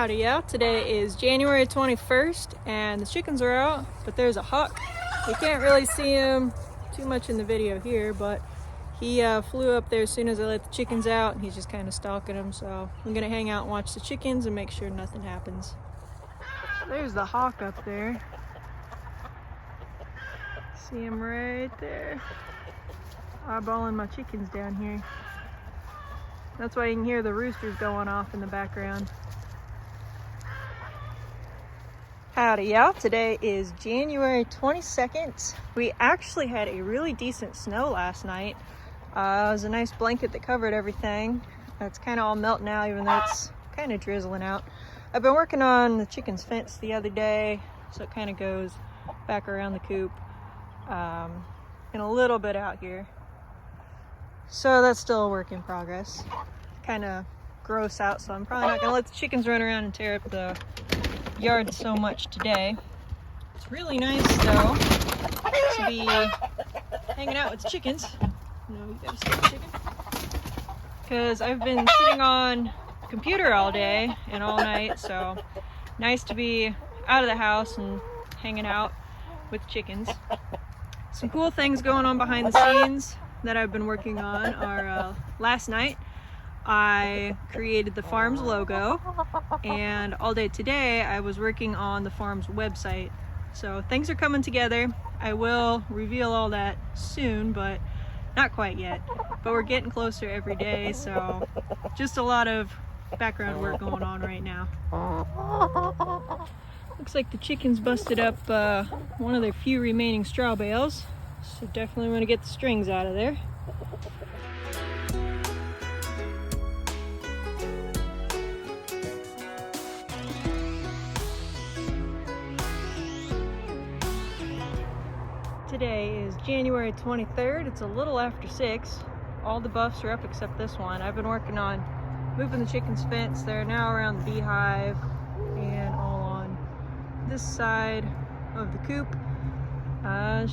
Howdy, yeah. Today is January 21st and the chickens are out, but there's a hawk. You can't really see him too much in the video here, but he flew up there as soon as I let the chickens out, and he's just kind of stalking them. So I'm gonna hang out and watch the chickens and make sure nothing happens. There's the hawk up there. See him right there, eyeballing my chickens down here. That's why you can hear the roosters going off in the background. Howdy, y'all. Today is January 22nd. We actually had a really decent snow last night. It was a nice blanket that covered everything. It's kind of all melting now, even though it's kind of drizzling out. I've been working on the chicken's fence the other day, so it kind of goes back around the coop and a little bit out here. So that's still a work in progress. Kind of gross out, so I'm probably not gonna let the chickens run around and tear up the yard so much today. It's really nice though to be hanging out with the chickens. No, you gotta see the chicken. Because I've been sitting on the computer all day and all night, so nice to be out of the house and hanging out with chickens. Some cool things going on behind the scenes that I've been working on are last night I created the farm's logo, and all day today I was working on the farm's website. So things are coming together. I will reveal all that soon, but not quite yet. But we're getting closer every day, so just a lot of background work going on right now. Looks like the chickens busted up one of their few remaining straw bales, so definitely want to get the strings out of there. Today is January 23rd. It's a little after 6. All the buffs are up except this one. I've been working on moving the chicken's fence. They're now around the beehive and all on this side of the coop.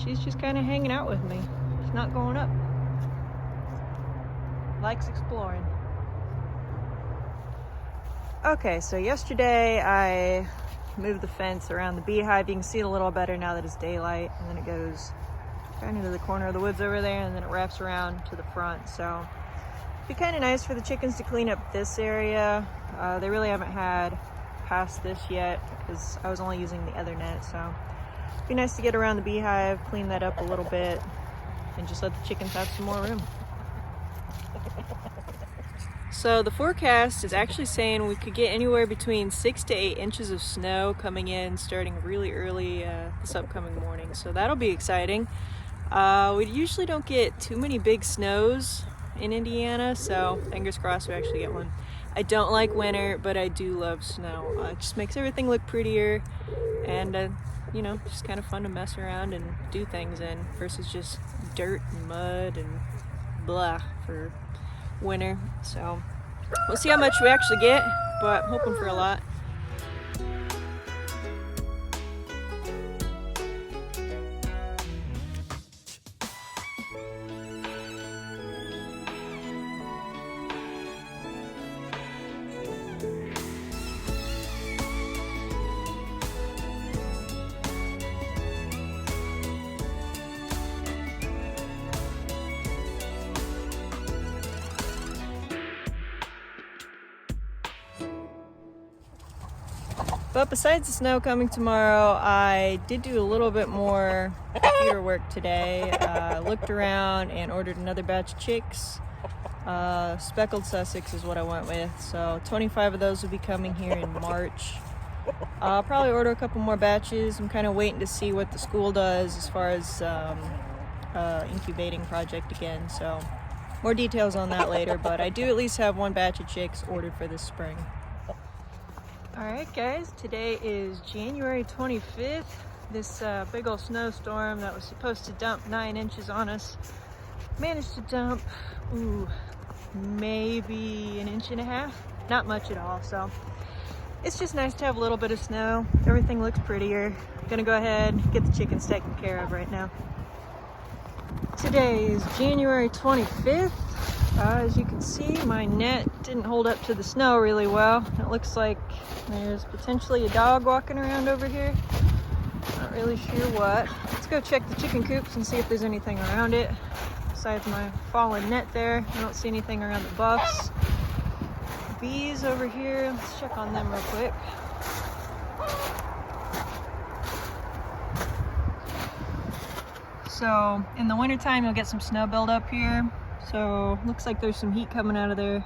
She's just kind of hanging out with me. She's not going up. Likes exploring. Okay, so yesterday I moved the fence around the beehive. You can see it a little better now that it's daylight, and then it goes kind of to the corner of the woods over there, and then it wraps around to the front. So it'd be kind of nice for the chickens to clean up this area. They really haven't had past this yet because I was only using the other net, so it'd be nice to get around the beehive, clean that up a little bit, and just let the chickens have some more room. So the forecast is actually saying we could get anywhere between 6 to 8 inches of snow coming in starting really early this upcoming morning. So that'll be exciting. We usually don't get too many big snows in Indiana, so fingers crossed we actually get one. I don't like winter, but I do love snow. It just makes everything look prettier, and you know, just kind of fun to mess around and do things in versus just dirt and mud and blah for winter. So we'll see how much we actually get, but I'm hoping for a lot. But besides the snow coming tomorrow, I did do a little bit more computer work today. Looked around and ordered another batch of chicks. Speckled Sussex is what I went with. So 25 of those will be coming here in March. I'll probably order a couple more batches. I'm kind of waiting to see what the school does as far as incubating project again. So more details on that later, but I do at least have one batch of chicks ordered for this spring. Alright guys, today is January 25th. This big old snowstorm that was supposed to dump 9 inches on us managed to dump, maybe 1.5 inches. Not much at all, so it's just nice to have a little bit of snow. Everything looks prettier. Gonna go ahead and get the chickens taken care of right now. Today is January 25th. As you can see, my net didn't hold up to the snow really well. It looks like there's potentially a dog walking around over here. Not really sure what. Let's go check the chicken coops and see if there's anything around it. Besides my fallen net there, I don't see anything around the buffs. Bees over here, let's check on them real quick. So in the wintertime, you'll get some snow buildup here. So looks like there's some heat coming out of there.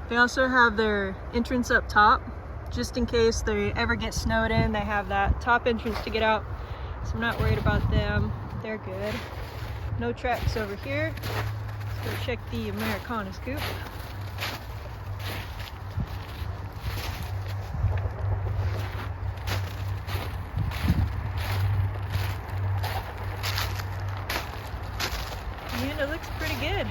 They also have their entrance up top, just in case they ever get snowed in. They have that top entrance to get out, so I'm not worried about them. They're good. No tracks over here. Let's go check the Americana's coop. And it looks pretty good.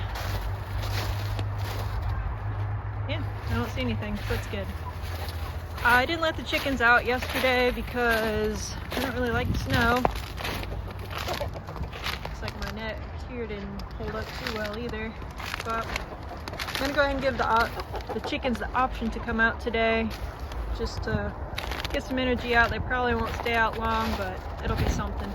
Yeah, I don't see anything, so that's good. I didn't let the chickens out yesterday because I don't really like the snow. Looks like my net here didn't hold up too well either. But I'm gonna go ahead and give the chickens the option to come out today, just to get some energy out. They probably won't stay out long, but it'll be something.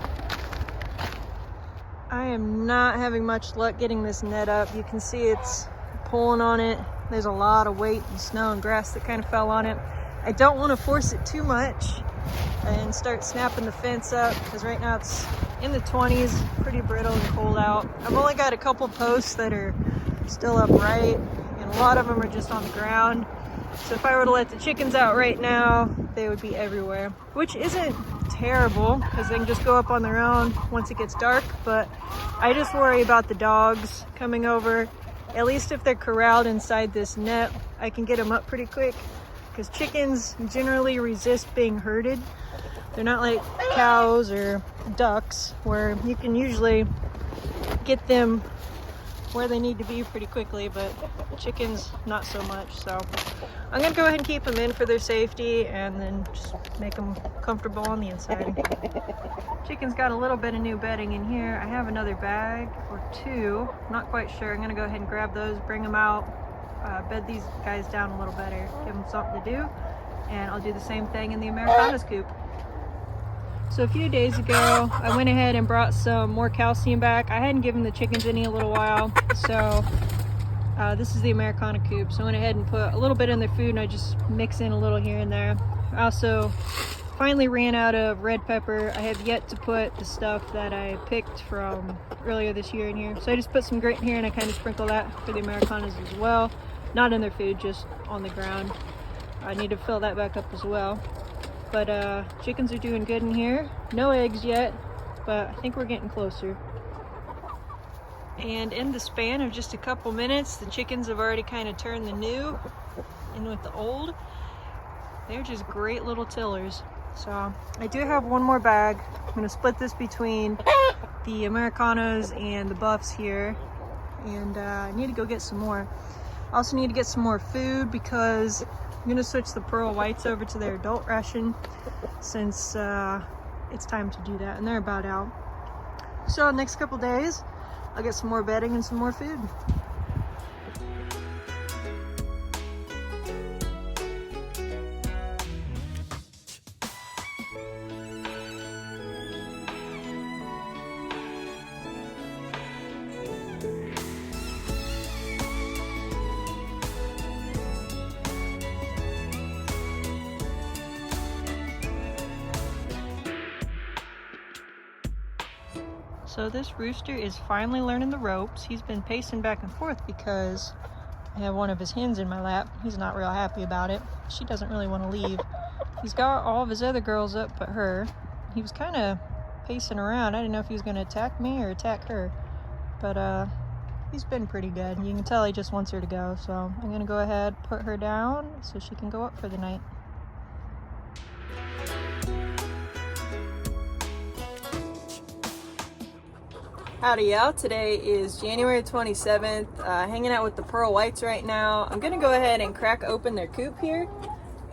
I am not having much luck getting this net up. You can see it's pulling on it. There's a lot of weight and snow and grass that kind of fell on it. I don't want to force it too much and start snapping the fence up, because right now it's in the 20s, pretty brittle and cold out. I've only got a couple posts that are still upright, and a lot of them are just on the ground. So if I were to let the chickens out right now, they would be everywhere, which isn't terrible because they can just go up on their own once it gets dark. But I just worry about the dogs coming over. At least if they're corralled inside this net, I can get them up pretty quick, because chickens generally resist being herded. They're not like cows or ducks where you can usually get them where they need to be pretty quickly, but chickens not so much. So I'm gonna go ahead and keep them in for their safety and then just make them comfortable on the inside. Chickens got a little bit of new bedding in here. I have another bag or two, not quite sure. I'm gonna go ahead and grab those, bring them out, bed these guys down a little better, give them something to do, and I'll do the same thing in the Americana's coop. So a few days ago, I went ahead and brought some more calcium back. I hadn't given the chickens any a little while, so this is the Americana coop. So I went ahead and put a little bit in their food, and I just mix in a little here and there. I also finally ran out of red pepper. I have yet to put the stuff that I picked from earlier this year in here. So I just put some grit in here, and I kind of sprinkle that for the Americanas as well. Not in their food, just on the ground. I need to fill that back up as well. But chickens are doing good in here. No eggs yet, but I think we're getting closer. And in the span of just a couple minutes, the chickens have already kind of turned the new in with the old. They're just great little tillers. So I do have one more bag. I'm gonna split this between the Americanas and the buffs here. And I need to go get some more. I also need to get some more food, because I'm gonna switch the pearl whites over to their adult ration since it's time to do that, and they're about out. So next couple days, I'll get some more bedding and some more food. So this rooster is finally learning the ropes. He's been pacing back and forth because I have one of his hens in my lap. He's not real happy about it. She doesn't really want to leave. He's got all of his other girls up but her. He was kind of pacing around. I didn't know if he was going to attack me or attack her. But he's been pretty good. You can tell he just wants her to go. So I'm going to go ahead, put her down so she can go up for the night. Howdy y'all, today is January 27th, hanging out with the pearl whites right now. I'm gonna go ahead and crack open their coop here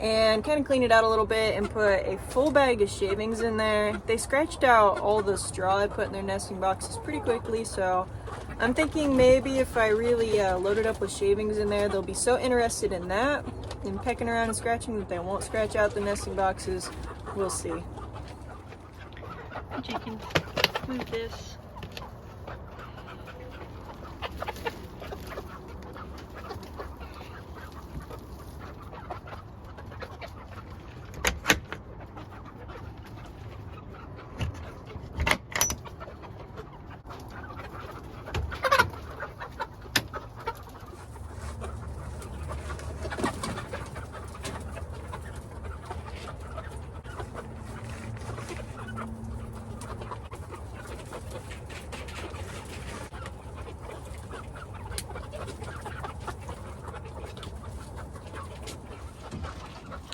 and kind of cleaned it out a little bit and put a full bag of shavings in there. They scratched out all the straw I put in their nesting boxes pretty quickly, so I'm thinking maybe if I really load it up with shavings in there, they'll be so interested in that and pecking around and scratching that they won't scratch out the nesting boxes. We'll see. You can move this.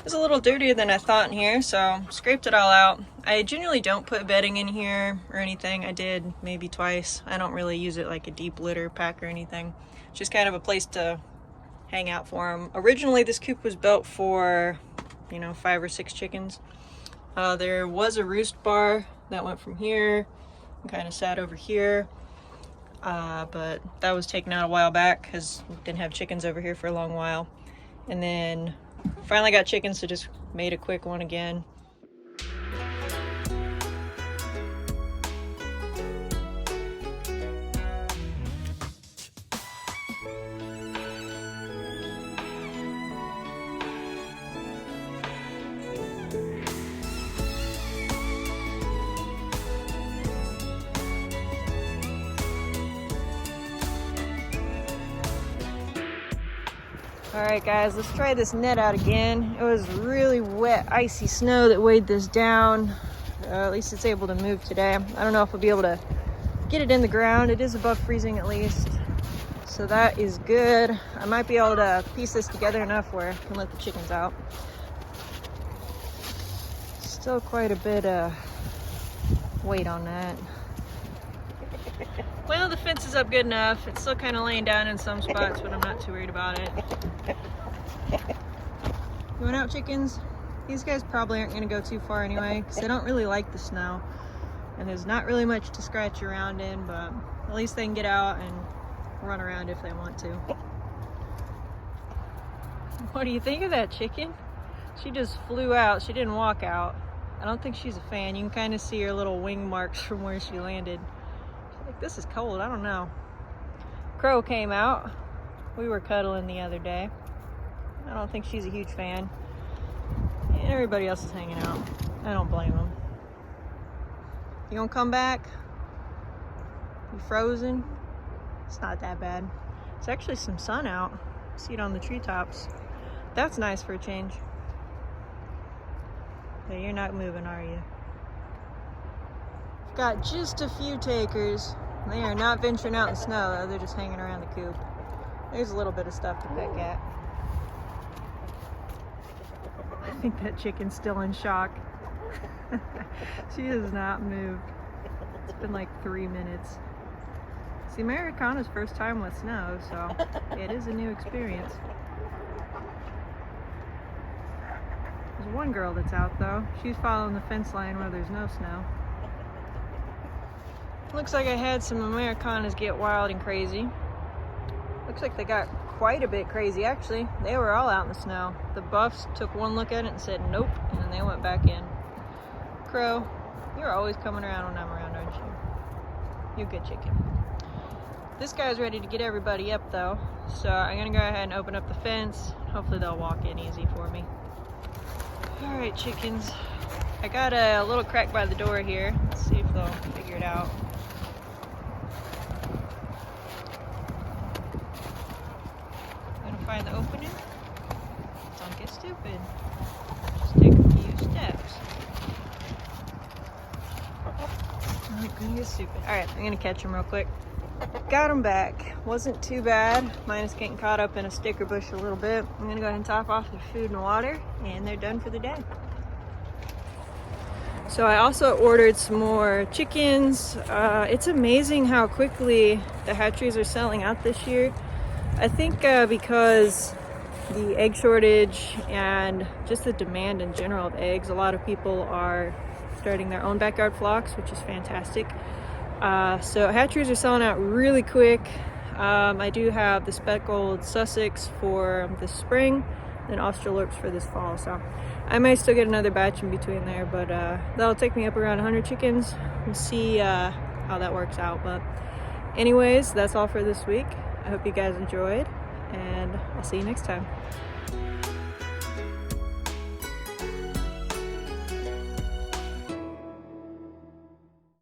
It's a little dirtier than I thought in here, so scraped it all out. I generally don't put bedding in here or anything. I did maybe twice. I don't really use it like a deep litter pack or anything. It's just kind of a place to hang out for them. Originally, this coop was built for, 5 or 6 chickens. There was a roost bar that went from here and kind of sat over here. But that was taken out a while back because we didn't have chickens over here for a long while. And then finally got chickens, so just made a quick one again. Alright guys, let's try this net out again. It was really wet, icy snow that weighed this down. At least it's able to move today. I don't know if we'll be able to get it in the ground. It is above freezing at least. So that is good. I might be able to piece this together enough where I can let the chickens out. Still quite a bit of weight on that. Well, the fence is up good enough. It's still kind of laying down in some spots, but I'm not too worried about it. Going out, chickens? These guys probably aren't going to go too far anyway, because they don't really like the snow. And there's not really much to scratch around in, but at least they can get out and run around if they want to. What do you think of that chicken? She just flew out. She didn't walk out. I don't think she's a fan. You can kind of see her little wing marks from where she landed. Like, this is cold, I don't know. Crow came out. We were cuddling the other day. I don't think she's a huge fan. And everybody else is hanging out. I don't blame them. You gonna come back? You frozen? It's not that bad. It's actually some sun out. See it on the treetops. That's nice for a change. But you're not moving, are you? Got just a few takers. They are not venturing out in the snow though, they're just hanging around the coop. There's a little bit of stuff to peck at. I think that chicken's still in shock. She has not moved. It's been like 3 minutes. It's the Americana's first time with snow, so it is a new experience. There's one girl that's out though. She's following the fence line where there's no snow. Looks like I had some Americanas get wild and crazy. Looks like they got quite a bit crazy actually. They were all out in the snow. The buffs took one look at it and said nope, and then they went back in. Crow, you're always coming around when I'm around, aren't you? You're a good chicken. This guy's ready to get everybody up though, so I'm gonna go ahead and open up the fence. Hopefully they'll walk in easy for me. Alright chickens, I got a little crack by the door here. Let's see if they'll figure it out. Find the opening. Don't get stupid. Just take a few steps. I'm gonna get stupid. Alright, I'm gonna catch them real quick. Got them back. Wasn't too bad. Minus getting caught up in a sticker bush a little bit. I'm gonna go ahead and top off their food and water, and they're done for the day. So I also ordered some more chickens. It's amazing how quickly the hatcheries are selling out this year. I think because the egg shortage and just the demand in general of eggs. A lot of people are starting their own backyard flocks, which is fantastic. So hatcheries are selling out really quick. I do have the speckled Sussex for this spring, then Australorps for this fall. So I might still get another batch in between there, but that'll take me up around 100 chickens. We'll see how that works out. But anyways, that's all for this week. I hope you guys enjoyed, and I'll see you next time.